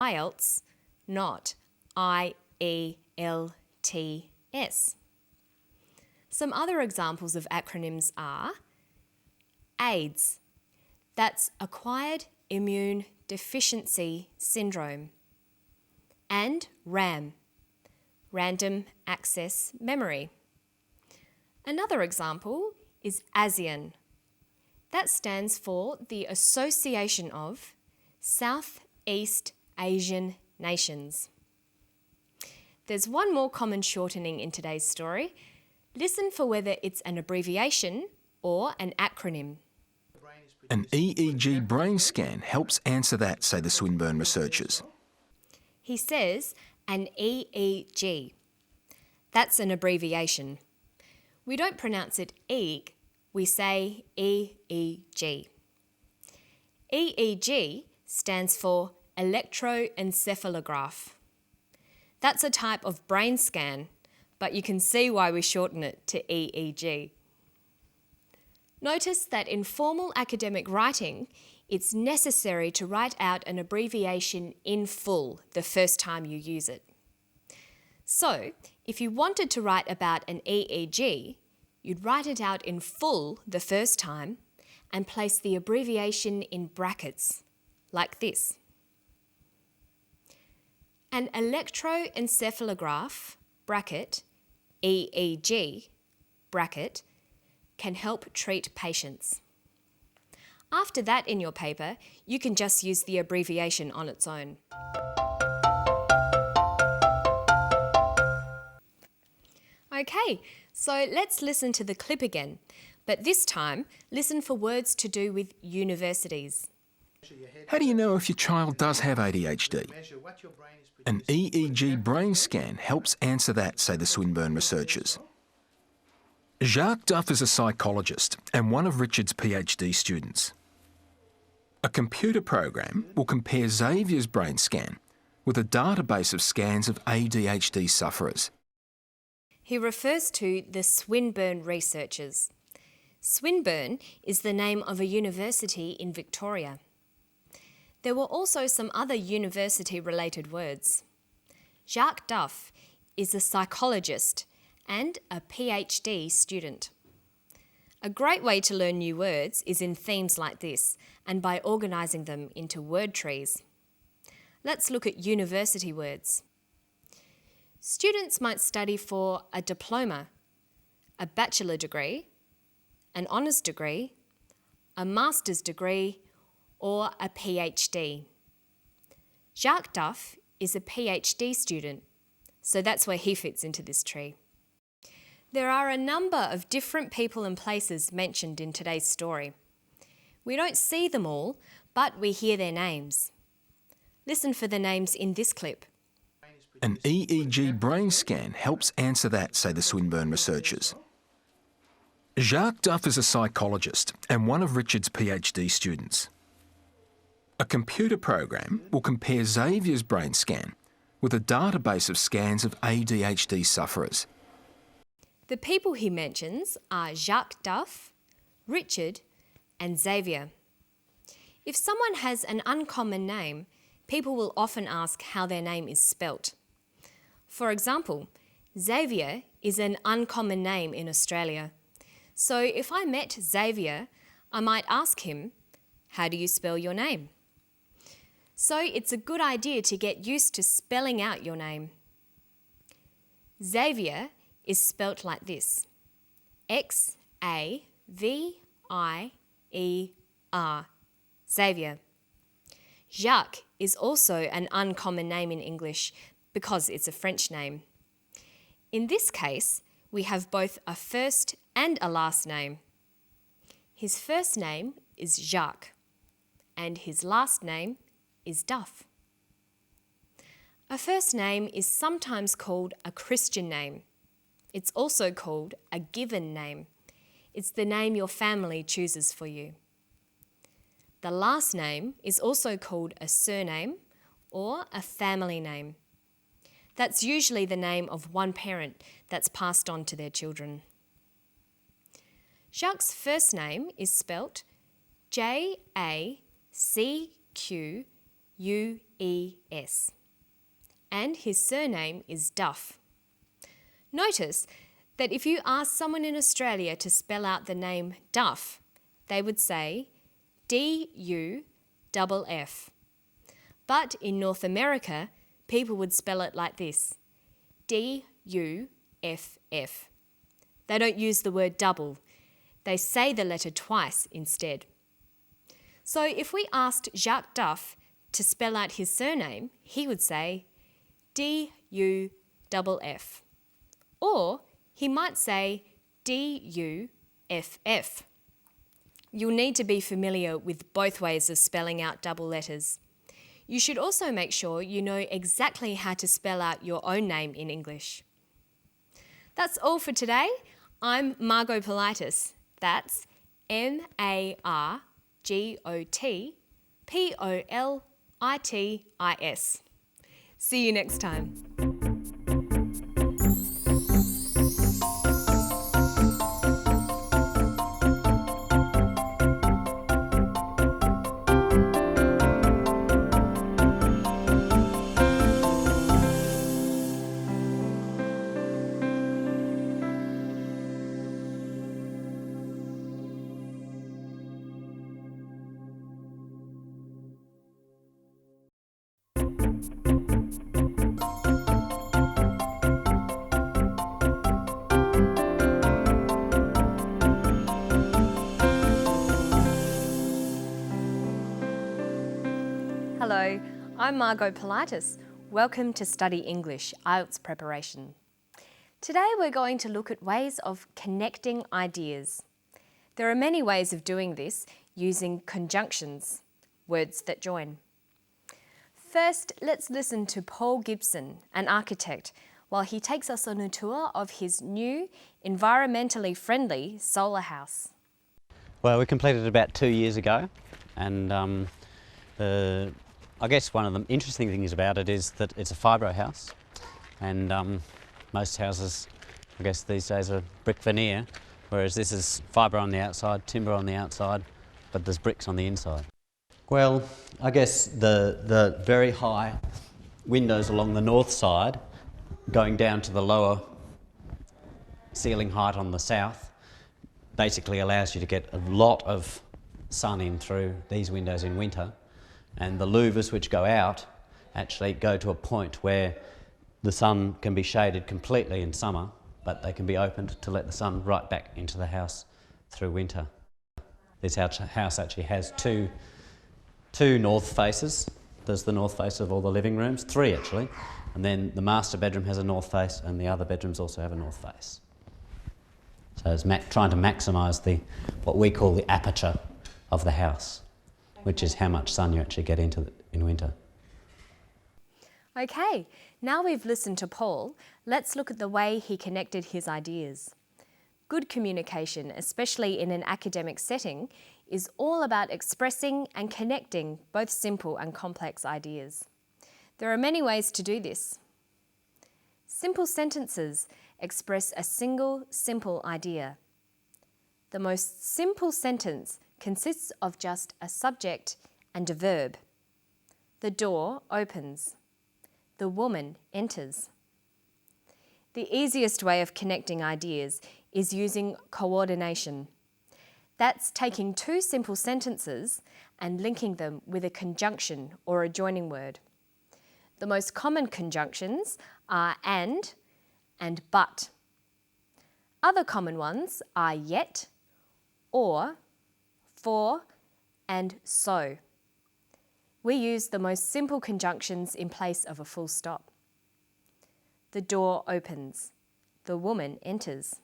Ielts, not IELTS. Some other examples of acronyms are AIDS, that's Acquired Immune Deficiency Syndrome, and RAM, Random Access Memory. Another example is ASEAN. That stands for the Association of Southeast Asian Nations. There's one more common shortening in today's story. Listen for whether it's an abbreviation or an acronym. An EEG brain scan helps answer that, say the Swinburne researchers. He says an EEG. That's an abbreviation. We don't pronounce it EEG, we say EEG. EEG stands for electroencephalograph. That's a type of brain scan, but you can see why we shorten it to EEG. Notice that in formal academic writing, it's necessary to write out an abbreviation in full the first time you use it. So, if you wanted to write about an EEG, you'd write it out in full the first time and place the abbreviation in brackets, like this. An electroencephalograph, bracket, EEG, bracket, can help treat patients. After that in your paper, you can just use the abbreviation on its own. Okay, so let's listen to the clip again, but this time listen for words to do with universities. How do you know if your child does have ADHD? An EEG brain scan helps answer that, say the Swinburne researchers. Jacques Duff is a psychologist and one of Richard's PhD students. A computer program will compare Xavier's brain scan with a database of scans of ADHD sufferers. He refers to the Swinburne researchers. Swinburne is the name of a university in Victoria. There were also some other university-related words. Jacques Duff is a psychologist and a PhD student. A great way to learn new words is in themes like this and by organising them into word trees. Let's look at university words. Students might study for a diploma, a bachelor degree, an honours degree, a master's degree, or a PhD. Jacques Duff is a PhD student, so that's where he fits into this tree. There are a number of different people and places mentioned in today's story. We don't see them all, but we hear their names. Listen for the names in this clip. An EEG brain scan helps answer that, say the Swinburne researchers. Jacques Duff is a psychologist and one of Richard's PhD students. A computer program will compare Xavier's brain scan with a database of scans of ADHD sufferers. The people he mentions are Jacques Duff, Richard, and Xavier. If someone has an uncommon name, people will often ask how their name is spelt. For example, Xavier is an uncommon name in Australia. So if I met Xavier, I might ask him, "How do you spell your name?" So it's a good idea to get used to spelling out your name. Xavier is spelt like this: Xavier, Xavier. Jacques is also an uncommon name in English because it's a French name. In this case, we have both a first and a last name. His first name is Jacques, and his last name is Duff. A first name is sometimes called a Christian name. It's also called a given name. It's the name your family chooses for you. The last name is also called a surname or a family name. That's usually the name of one parent that's passed on to their children. Jacques' first name is spelt Jacques, D-E-S. And his surname is Duff. Notice that if you ask someone in Australia to spell out the name Duff, they would say D-U-F-F. But in North America, people would spell it like this, D-U-F-F. They don't use the word double. They say the letter twice instead. So if we asked Jacques Duff to spell out his surname, he would say D-U-F-F. Or he might say D-U-F-F. You'll need to be familiar with both ways of spelling out double letters. You should also make sure you know exactly how to spell out your own name in English. That's all for today. I'm Margot Politis. That's M-A-R-G-O-T-P-O-L-I-T-I-S. See you next time. Hello, I'm Margot Politis. Welcome to Study English, Ielts preparation. Today we're going to look at ways of connecting ideas. There are many ways of doing this using conjunctions, words that join. First, let's listen to Paul Gibson, an architect, while he takes us on a tour of his new, environmentally friendly solar house. Well, we completed it about 2 years ago, and I guess one of the interesting things about it is that it's a fibro house, and most houses, I guess these days, are brick veneer, whereas this is fibre on the outside, timber on the outside, but there's bricks on the inside. Well, I guess the very high windows along the north side, going down to the lower ceiling height on the south, basically allows you to get a lot of sun in through these windows in winter. And the louvers which go out actually go to a point where the sun can be shaded completely in summer, but they can be opened to let the sun right back into the house through winter. This house actually has two north faces. There's the north face of all the living rooms, 3 actually, and then the master bedroom has a north face and the other bedrooms also have a north face. So it's trying to maximise what we call the aperture of the house, which is how much sun you actually get into in winter. Okay, now we've listened to Paul, let's look at the way he connected his ideas. Good communication, especially in an academic setting, is all about expressing and connecting both simple and complex ideas. There are many ways to do this. Simple sentences express a single, simple idea. The most simple sentence consists of just a subject and a verb. The door opens. The woman enters. The easiest way of connecting ideas is using coordination. That's taking 2 simple sentences and linking them with a conjunction or a joining word. The most common conjunctions are and but. Other common ones are yet, or, for, and so. We use the most simple conjunctions in place of a full stop. The door opens. The woman enters.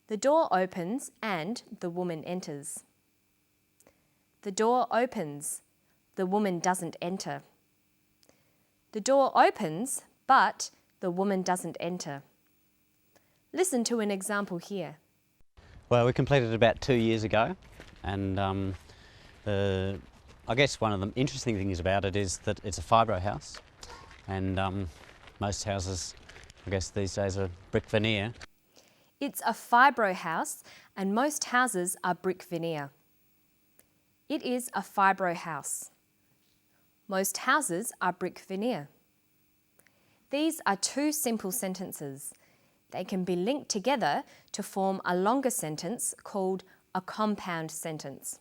The door opens and the woman enters. The door opens. The woman doesn't enter. The door opens, but the woman doesn't enter. Listen to an example here. Well, we completed it about 2 years ago, and I guess one of the interesting things about it is that it's a fibro house, and most houses, I guess these days, are brick veneer. It's a fibro house, and most houses are brick veneer. It is a fibro house. Most houses are brick veneer. These are two simple sentences. They can be linked together to form a longer sentence called a compound sentence.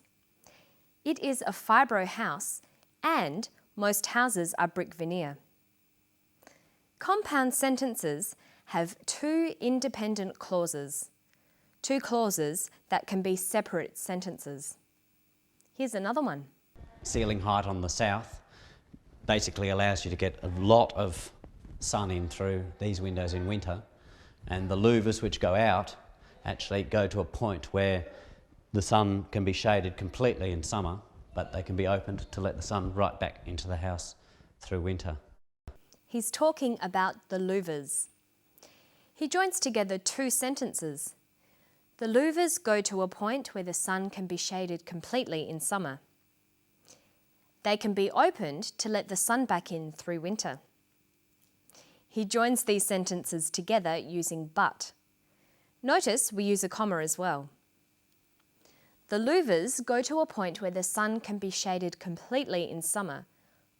It is a fibro house and most houses are brick veneer. Compound sentences have two independent clauses, two clauses that can be separate sentences. Here's another one. Ceiling height on the south basically allows you to get a lot of sun in through these windows in winter, and the louvers which go out actually go to a point where the sun can be shaded completely in summer, but they can be opened to let the sun right back into the house through winter. He's talking about the louvers. He joins together two sentences. The louvers go to a point where the sun can be shaded completely in summer. They can be opened to let the sun back in through winter. He joins these sentences together using but. Notice we use a comma as well. The louvers go to a point where the sun can be shaded completely in summer,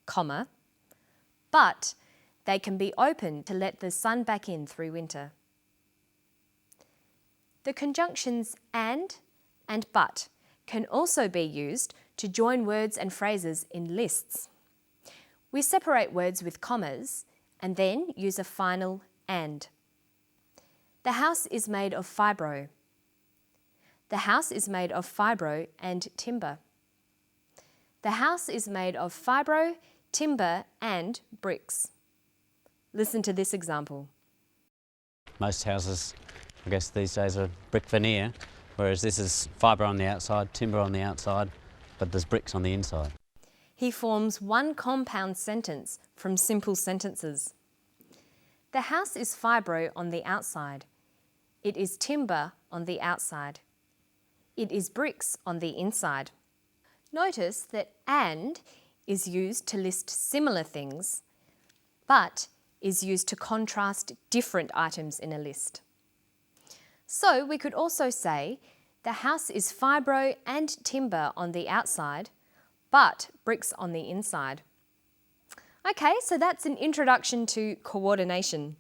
comma, but they can be opened to let the sun back in through winter. The conjunctions and but can also be used to join words and phrases in lists. We separate words with commas and then use a final and. The house is made of fibro. The house is made of fibro and timber. The house is made of fibro, timber and bricks. Listen to this example. Most houses, I guess these days, are brick veneer, whereas this is fibre on the outside, timber on the outside, but there's bricks on the inside. He forms one compound sentence from simple sentences. The house is fibro on the outside. It is timber on the outside. It is bricks on the inside. Notice that and is used to list similar things, but is used to contrast different items in a list. So we could also say the house is fibro and timber on the outside, but bricks on the inside. Okay, so that's an introduction to coordination.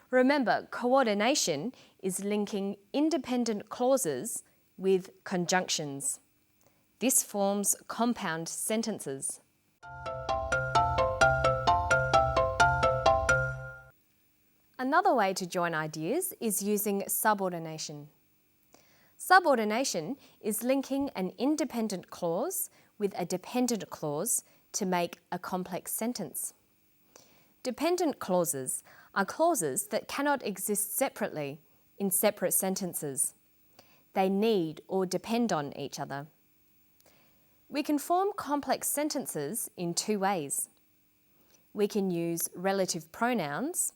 Remember, coordination is linking independent clauses with conjunctions. This forms compound sentences. Another way to join ideas is using subordination. Subordination is linking an independent clause with a dependent clause to make a complex sentence. Dependent clauses are clauses that cannot exist separately in separate sentences. They need or depend on each other. We can form complex sentences in two ways. We can use relative pronouns,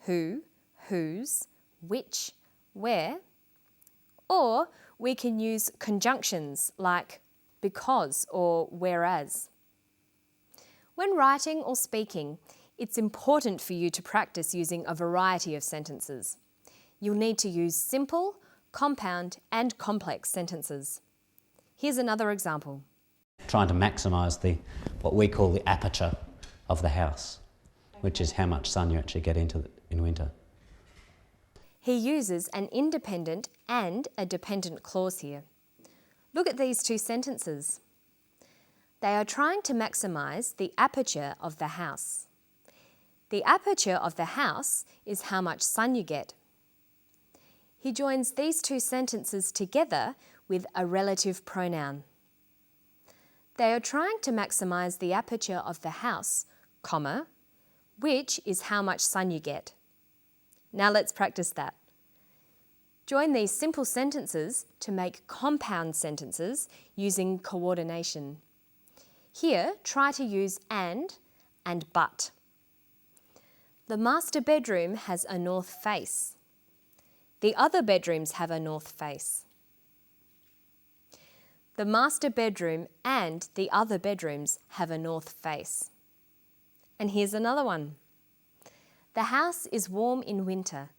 who, whose, which, where, or we can use conjunctions like because or whereas. When writing or speaking, it's important for you to practice using a variety of sentences. You'll need to use simple, compound and complex sentences. Here's another example. Trying to maximise what we call the aperture of the house, which is how much sun you actually get into in winter. He uses an independent and a dependent clause here. Look at these two sentences. They are trying to maximise the aperture of the house. The aperture of the house is how much sun you get. He joins these two sentences together with a relative pronoun. They are trying to maximise the aperture of the house, comma, which is how much sun you get. Now let's practice that. Join these simple sentences to make compound sentences using coordination. Here, try to use and but. The master bedroom has a north face. The other bedrooms have a north face. The master bedroom and the other bedrooms have a north face. And here's another one. The house is warm in winter.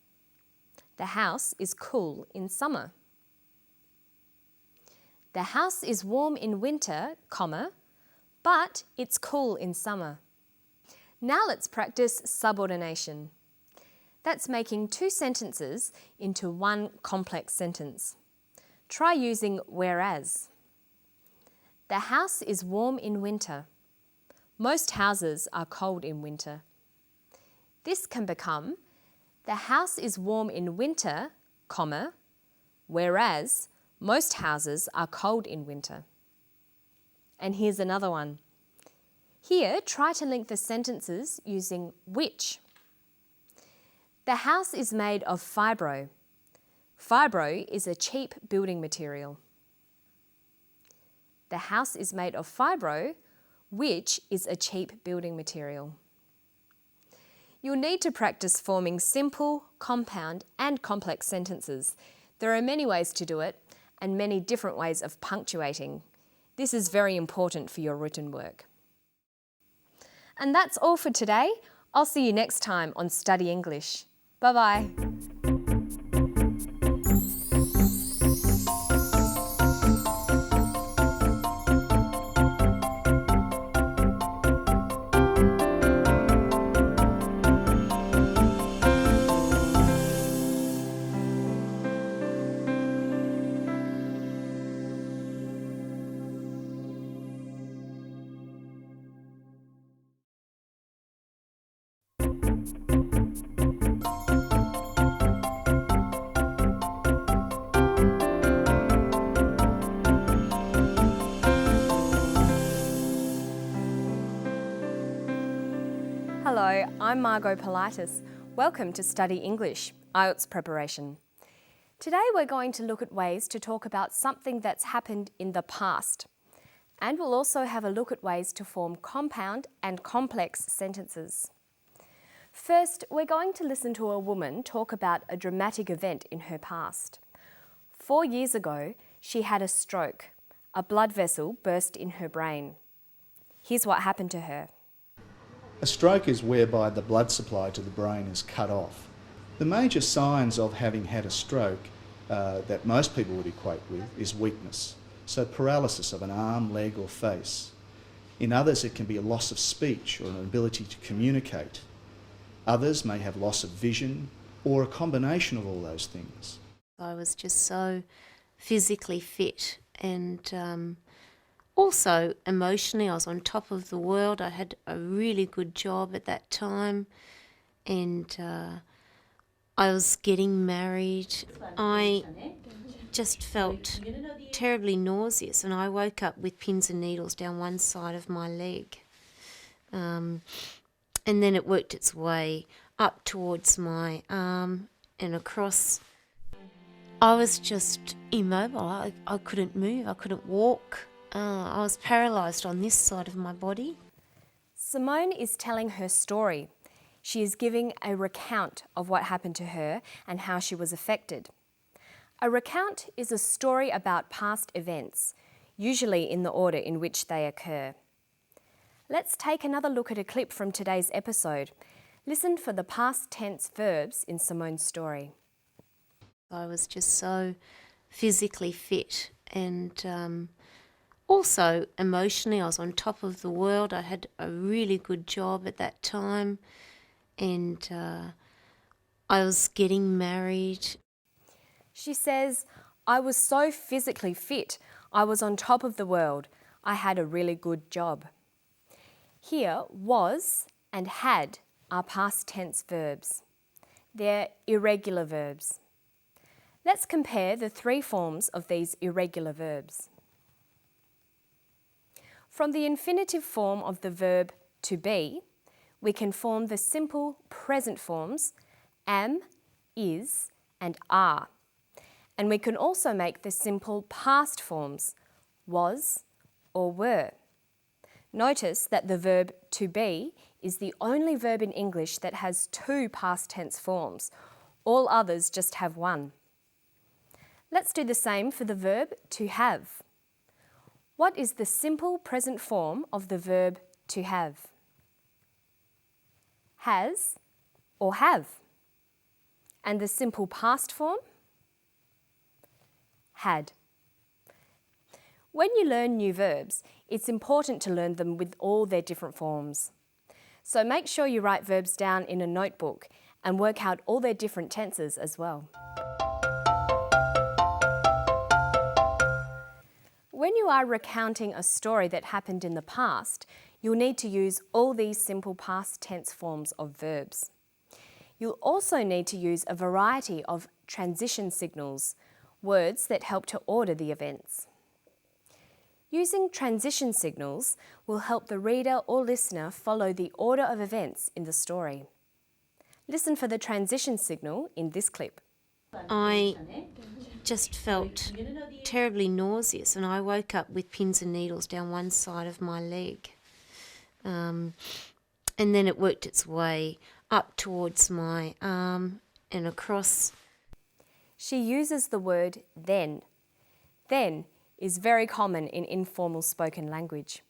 The house is cool in summer. The house is warm in winter, comma, but it's cool in summer. Now let's practice subordination. That's making two sentences into one complex sentence. Try using whereas. The house is warm in winter. Most houses are cold in winter. This can become, the house is warm in winter, comma, whereas most houses are cold in winter. And here's another one. Here, try to link the sentences using which. The house is made of fibro. Fibro is a cheap building material. The house is made of fibro, which is a cheap building material. You'll need to practice forming simple, compound and complex sentences. There are many ways to do it and many different ways of punctuating. This is very important for your written work. And that's all for today. I'll see you next time on Study English. Bye-bye. Hello, I'm Margot Politis. Welcome to Study English, Ielts preparation. Today we're going to look at ways to talk about something that's happened in the past. And we'll also have a look at ways to form compound and complex sentences. First, we're going to listen to a woman talk about a dramatic event in her past. 4 years ago, she had a stroke. A blood vessel burst in her brain. Here's what happened to her. A stroke is whereby the blood supply to the brain is cut off. The major signs of having had a stroke that most people would equate with is weakness. So paralysis of an arm, leg or face. In others it can be a loss of speech or an ability to communicate. Others may have loss of vision or a combination of all those things. I was just so physically fit and also emotionally I was on top of the world. I had a really good job at that time and I was getting married. I just felt terribly nauseous and I woke up with pins and needles down one side of my leg. And then it worked its way up towards my arm and across. I was just immobile. I couldn't move. I couldn't walk. I was paralysed on this side of my body. Simone is telling her story. She is giving a recount of what happened to her and how she was affected. A recount is a story about past events, usually in the order in which they occur. Let's take another look at a clip from today's episode. Listen for the past tense verbs in Simone's story. I was just so physically fit and also emotionally I was on top of the world. I had a really good job at that time and I was getting married. She says, I was so physically fit. I was on top of the world. I had a really good job. Here, was and had are past tense verbs. They're irregular verbs. Let's compare the three forms of these irregular verbs. From the infinitive form of the verb to be, we can form the simple present forms am, is, and are. And we can also make the simple past forms was or were. Notice that the verb to be is the only verb in English that has two past tense forms. All others just have one. Let's do the same for the verb to have. What is the simple present form of the verb to have? Has or have. And the simple past form? Had. When you learn new verbs, it's important to learn them with all their different forms. So make sure you write verbs down in a notebook and work out all their different tenses as well. When you are recounting a story that happened in the past, you'll need to use all these simple past tense forms of verbs. You'll also need to use a variety of transition signals, words that help to order the events. Using transition signals will help the reader or listener follow the order of events in the story. Listen for the transition signal in this clip. I just felt terribly nauseous and I woke up with pins and needles down one side of my leg. And then it worked its way up towards my arm and across. She uses the word then. Then is very common in informal spoken language.